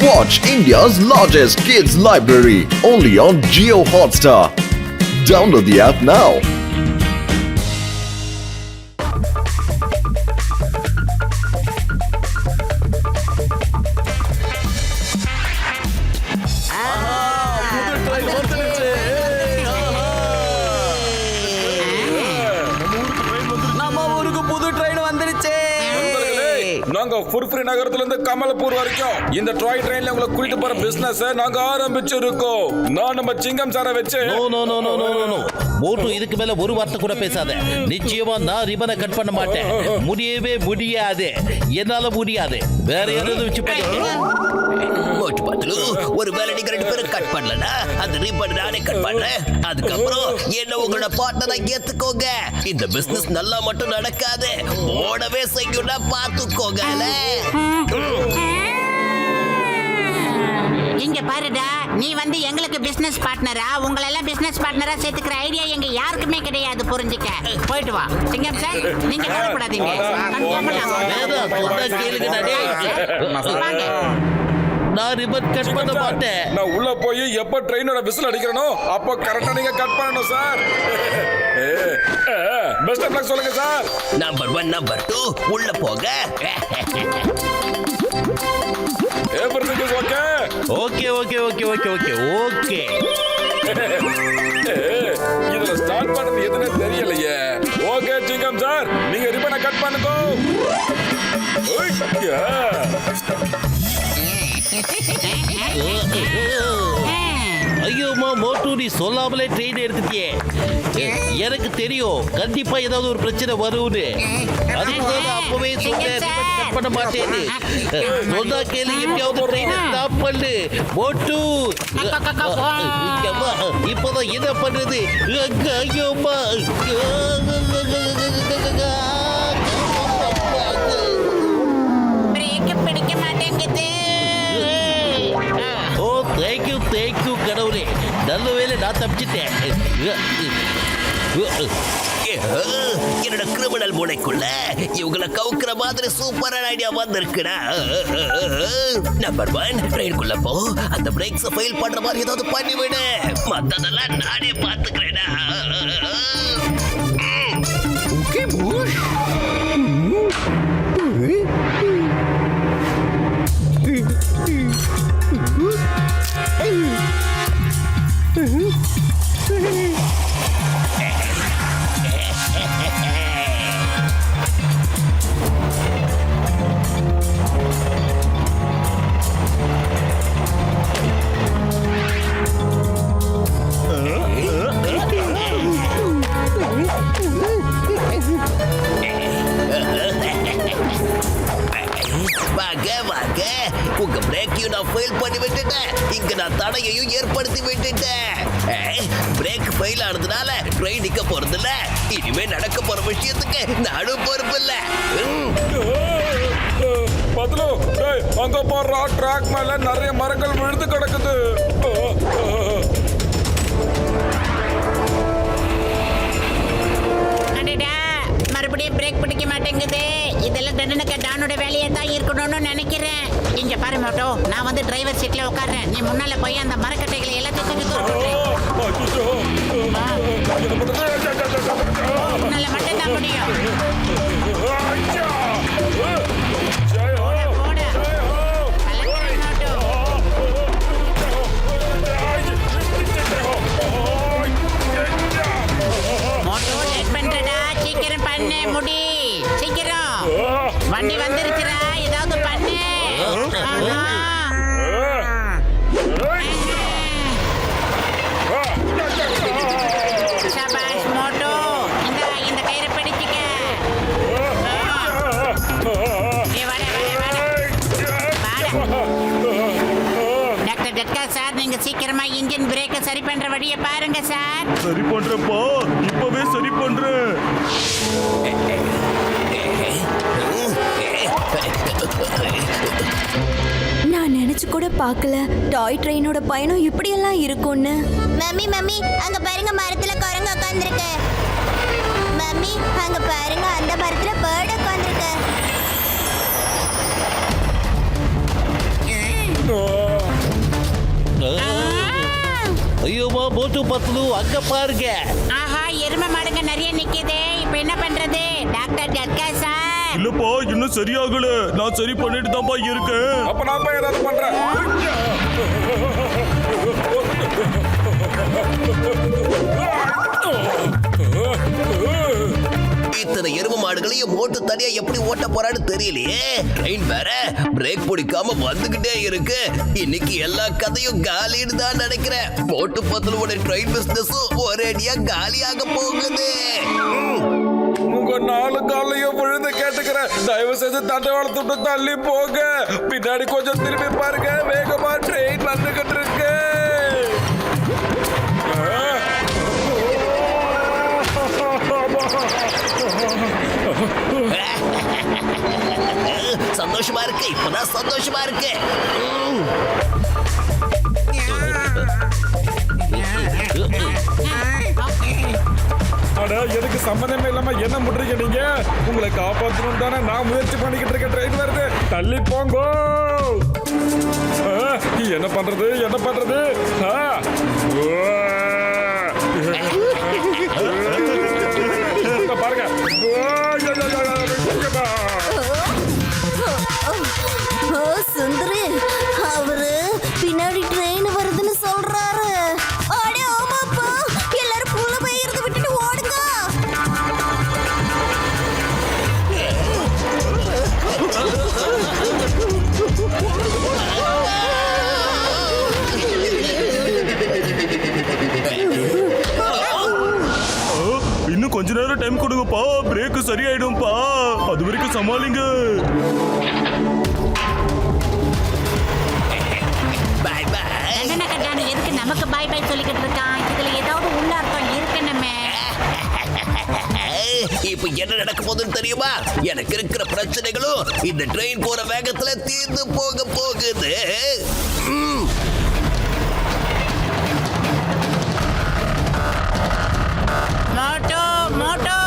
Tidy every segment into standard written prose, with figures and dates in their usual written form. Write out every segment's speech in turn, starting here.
Watch India's largest kids library only on Jio Hotstar. Download the app now. நாங்க ஃபுர்ஃப்ரி நகரத்துல இருந்து கமலப்பூர் வரைக்கும் இந்த டாய் ட்ரெயின்ல உங்களை கூட்டிட்டு போற பிசினஸ் நாங்க ஆரம்பிச்சிருக்கோம். நான் நம்ம சிங்கம் சாரை வச்சு நோ மோட்டு இதுக்கு மேல ஒரு வார்த்தை கூட பேசாத. நிச்சயமா நான் ரிபனை கட் பண்ண மாட்டேன். முடியவே முடியாது, என்னால முடியாது. வேற ஏதாவது வச்சு மோட்டு பாத்துலு ஒரு வேலை நீங்க 2 பேரும் கட் பண்ணலனா அந்த ரிபன் நானே கட் பண்றேன். அதுக்கப்புறம் என்ன உங்களோட பார்ட்னரா ஏத்துக்கோங்க. இந்த பிசினஸ் நல்லா மட்டும் நடக்காது, ஓடவே செய்யும்னா பாத்துக்கோங்க. இங்க பாருடா, நீ வந்து எங்களுக்கு பிசினஸ் பார்ட்னரா, உங்களை எல்லாம் பிசினஸ் பார்ட்னரா சேர்த்துக்கிற ஐடியா எங்க யாருக்குமே கிடையாது, புரிஞ்சுக்க. போயிட்டு வா சிங்கம் சார், நீங்க கவலைப்படாதீங்க. நான் ரிபன் கட் பண்ண மாட்டேன். நான் உள்ள போய் எப்ப ட்ரெயினோட விசில் அடிக்கிறனோ அப்ப கரெக்டா நீங்க கட் பண்ணணும் சார். பெஸ்ட் ஆஃப் லக் சொல்லுங்க சார். நம்பர் 1 நம்பர் 2 உள்ள போங்க. Everything is okay. ஓகே. இதுல ஸ்டார்ட் பண்றது எதுனே தெரியலையே. ஓகே சிங்கம் சார், நீங்க ரிபனை கட் பண்ணுங்க. ஐயோமா மோட்டு, நீ சொல்லாமலே ட்ரெயின் எடுத்துட்டியே. எனக்கு தெரியும் கண்டிப்பா ஏதாவது ஒரு பிரச்சனை வரும்னு. அதுக்கு அப்பவே சொன்னேன் கட் பண்ண மாட்டேன்னு. சொன்னா கேளு, எப்படியாவது ட்ரெயினை ஸ்டாப் பண்ணு மோட்டு. இப்பதான் என்ன பண்றது? ஐயோமா பிடிக்க மாட்டேங்குது. தேங்க்யூ கடவுளே, நல்ல வேலை நான் தப்பிச்சிட்டேன். என்னோட கிரிமினல் மூளைக்குள்ள இவங்களை கவுக்குற மாதிரி சூப்பரான ஐடியா வந்திருக்குடா. நம்பர் 1 ட்ரெயின்குள்ள போ, அந்த பிரேக்ஸ் ஃபெயில் பண்ற மாதிரி ஏதாவது பண்ணிவிடு. மத்ததெல்லாம் நானே பாத்துக்கிறேன்டா. Okay, boss. வாங்க, உங்க பிரேக்கையும் நான் ஃபெயில் பண்ணி விட்டுட்டேன். இங்க நான் தடையையும் ஏற்படுத்தி விட்டுட்டேன். பிரேக் ஃபெயில் ஆனதுனால ட்ரெயின் நிக்க போறதில்ல. இனிமே நடக்க போற விஷயத்துக்கு நானும் பொறுப்பு இல்ல. பத்லு, டேய் அங்க போற ட்ராக் மேல நிறைய மரங்கள் விழுந்து கிடக்குது. மறுபடியும் பிரேக் பிடிக்க மாட்டேங்குது. இதெல்லாம் டன்னனுக்கு டானோட வேலையா தான் இருக்கணும்னு நினைக்கிறேன். இங்க பாரு மோட்டோ, நான் வந்து டிரைவர் சீட்ல உட்கார்றேன். நீ முன்னால போய் அந்த மரக்கட்டைகளை எல்லாத்தையும் தூக்கி உன்னால மட்டும் தான் முடியும். முடி சீக்கிரம், வண்டி வந்துருச்சுடா, ஏதாவது பண்ணு. சபாஷ் மோட்டோ, இந்த கயிறை பிடிச்சுக்க. டாக்டர் டக்கா சார், நீங்க சீக்கிரமா இன்ஜின் பிரேக்கை சரி பண்ற வழியை பாருங்க சார். சரி பண்றப்பா, இப்பவே சரி பண்றேன். நான் நினைச்சு கூட பார்க்கல டாய் ட்ரெயினோட பயணம் இப்படி எல்லாம் இருக்கும்னு. மம்மி அங்க பாருங்க, மரத்துல குரங்கு உட்கார்ந்திருக்கு. மம்மி அங்க பாருங்க, அந்த மரத்துல பேர்ட் உட்கார்ந்திருக்கு. மோட்டு பத்லு அங்க பாருங்க. ஆஹா, எருமை மாடுங்க நிறைய நிக்குதே. இப்ப என்ன பண்றது டாக்டர் கட்கா சார்? இல்லப்பா இன்னும் சரியாகல. நான் சரி பண்ணிட்டு தான்ப்பா இருக்கேன். அப்ப நான் போய் ஏதாவது பண்றேன். இத்தனை எருமை மாடுகளையும் மோட்டு தனியா எப்படி ஓட்ட போறான்னு தெரியலையே. ட்ரெயின் வேற பிரேக் பிடிக்காம வந்துகிட்டே இருக்கு. இன்னைக்கு எல்லா கதையும் காலின்னு தான் நினைக்கிறேன். மோட்டு பத்தலோட ட்ரெயின் பிசினஸும் ஒரேடியா காலியாக போகுது. உங்க 4 காலையும் விழுந்து கேட்டுக்கிறேன். தயவு செஞ்சு தண்டவாளத்தை விட்டு தள்ளி போங்க. பின்னாடி கொஞ்சம் திரும்பி பாருங்க. வேகமா ட்ரெயின் வந்துகிட்டு இருக்கு. சந்தோஷமா இருக்கு. இப்பதான் சந்தோஷமா இருக்கு. அட எனக்கு சம்பந்தமே இல்லாம என்ன முடுறீங்க நீங்க? உங்களை காப்பாற்றணும் தானே நான் முயற்சி பண்ணிக்கிட்டு இருக்கேன். ட்ரெயின் வருது, தள்ளி போங்கோ. என்ன பண்றது என்ன பண்றது? பாருங்க. சுந்தரி அவரு பின்னாடி ட்ரெயின் வருதுன்னு சொல்றாரு. அடே ஆமாப்பா, எல்லாரும் புள்ள பெய்யறத விட்டுட்டு ஓடுங்க. இன்னும் கொஞ்ச நேரம் டைம் கொடுங்கப்பா. பிரேக் சரியாயிடும்பா. அது வரைக்கும் சமாளிங்க. By by. தண்டனை கட்டான எதுக்கு நமக்கு பாய் பாய் சொல்லிக்கிட்டு இருக்கான்? இதுல ஏதாவது உள்ள அர்த்தம் இருக்கணுமே. இப்ப என்ன நடக்க போகுதுன்னு தெரியுமா? எனக்கு இருக்கிற பிரச்சனைகளும் இந்த ட்ரெயின் போற வேகத்துல தீர்ந்து போக போகுது. மோட்டோ மோட்டோ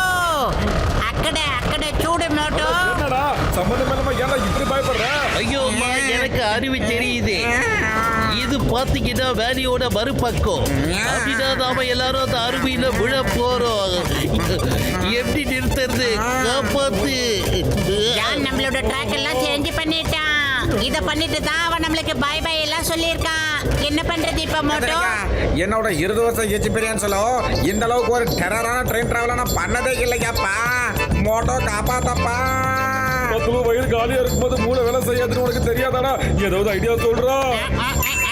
அக்கடை அக்கடை சூடு மோட்டோ. என்னடா சம்பந்தம் இல்லாம ஏன்னா இப்படி பயப்படுற? ஐயோம்மா, எனக்கு அறிவு தெரியுது. இது பாத்தீங்கன்னா வேலையோட மறுபக்கம். அப்படின்னா நாம எல்லாரும் அந்த அருவியில விழ போறோம். எப்படி நிறுத்துறது? காப்பாத்து. யான் நம்மளோட ட்ராக் எல்லாம் சேஞ்ச் பண்ணிட்டான். இத பண்ணிட்டு தான் அவன் நம்மளுக்கு பாய் பாய் எல்லாம் சொல்லியிருக்கான். என்ன பண்றது இப்ப மோட்டோ? என்னோட 20 வருஷம் எக்ஸ்பீரியன்ஸ்ல இந்த அளவுக்கு ஒரு டெரரான ட்ரெயின் டிராவல் நான் பண்ணதே இல்லையாப்பா. மோட்டோ காப்பாத்தப்பா. 10 வயது காலியா இருக்கும்போது மூளை வேலை செய்யாதுன்னு உனக்கு தெரியாதாடா? ஏதாவது ஐடியா சொல்றா?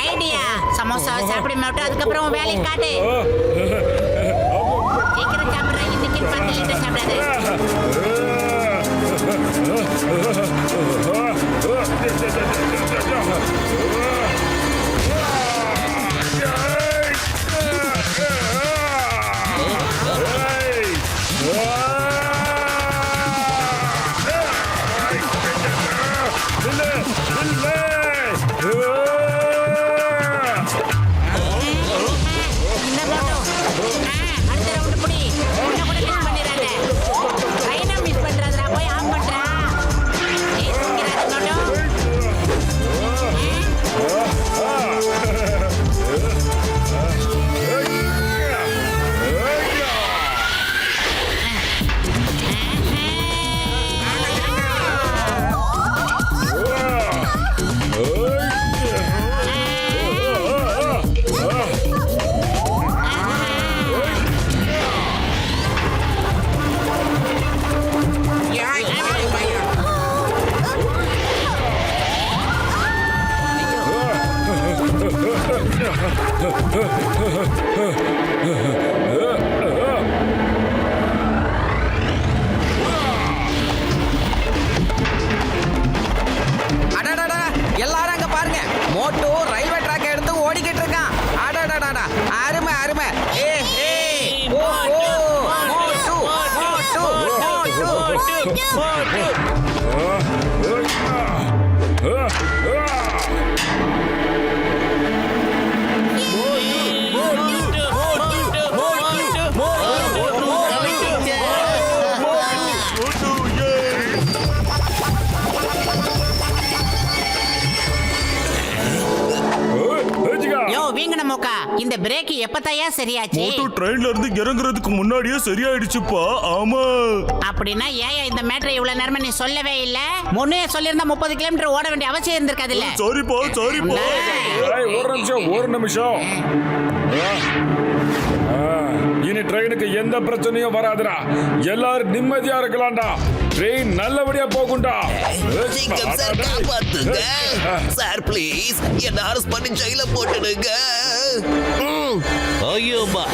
ஐடியா சமோசா சாப்பிட மாட்டோம். அதுக்கப்புறம் உன் வேலையை காட்டு. சீக்கிரம் சாப்பிடுற. இன்னைக்கு 10 லிட்டர் சாப்பிடாது. இந்த மோட்டோ அடுத்த ரவுண்ட் புடி. உன்னை கூட மிஸ் பண்ணிடாத. ட்ரெயினை மிஸ் பண்றதுடா. போய் ஆஃப் பண்றா. மோட்டோ அடடடா, எல்லாரும் அங்க பாருங்க. மோட்டோ ரயில்வே ட்ராக் எடுத்து ஓடிக்கிட்டு இருக்கான். அடடடடா, அருமை அருமை. ஏ ஏ ஓ ஓ மோட்டு மோட்டு மோட்டு. யோ வீங்கன மோக்கா இந்த பிரேக் எப்பத்தாயா சரியாச்சு மோட்டோ ட்ரெயின்ல இருந்து இறங்குறதுக்கு முன்னாடியே சரியாயிடுச்சுப்பா. ஆமா. அப்படின்னா ஏன் இந்த மேட்டரை இவ்வளவு நேரமா நீ சொல்லவே இல்ல? முன்னே சொல்லியிருந்தா 30 கிலோமீட்டர் ஓட வேண்டிய அவசியம் இருந்திருக்காதுல்ல. சாரிப்பா சாரிப்பா. ஏய், ஒரு நிமிஷம் இனி ட்ரெயினுக்கு எந்த பிரச்சனையும் வராதுடா. எல்லாரும் நிம்மதியா இருக்கலாம்டா. ட்ரெயின் நல்லபடியா போகும்டா. சிங்கம் சார் காப்பாத்துங்க சார், ப்ளீஸ் என்ன அரெஸ்ட் பண்ணி ஜெயில போட்டுடுங்க. ஐயோம்மா,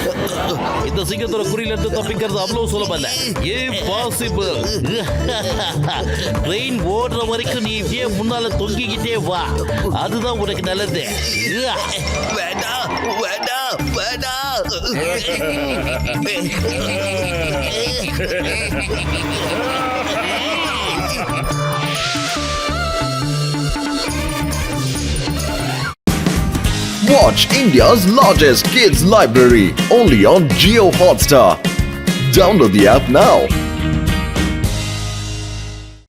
இந்த சிங்கத்தோட குறியில இருந்து தப்பிக்கிறது அவ்வளவு சுலபம் இல்ல. இம்பாசிபிள். ட்ரெயின் ஓடுற வரைக்கும் நீ இப்படியே முன்னால தொங்கிக்கிட்டே வா, அதுதான் உனக்கு நல்லது. வேண்டாம் வேண்டாம் வேண்டாம். Watch India's largest kids library only on Geo Hotstar. Download the app now.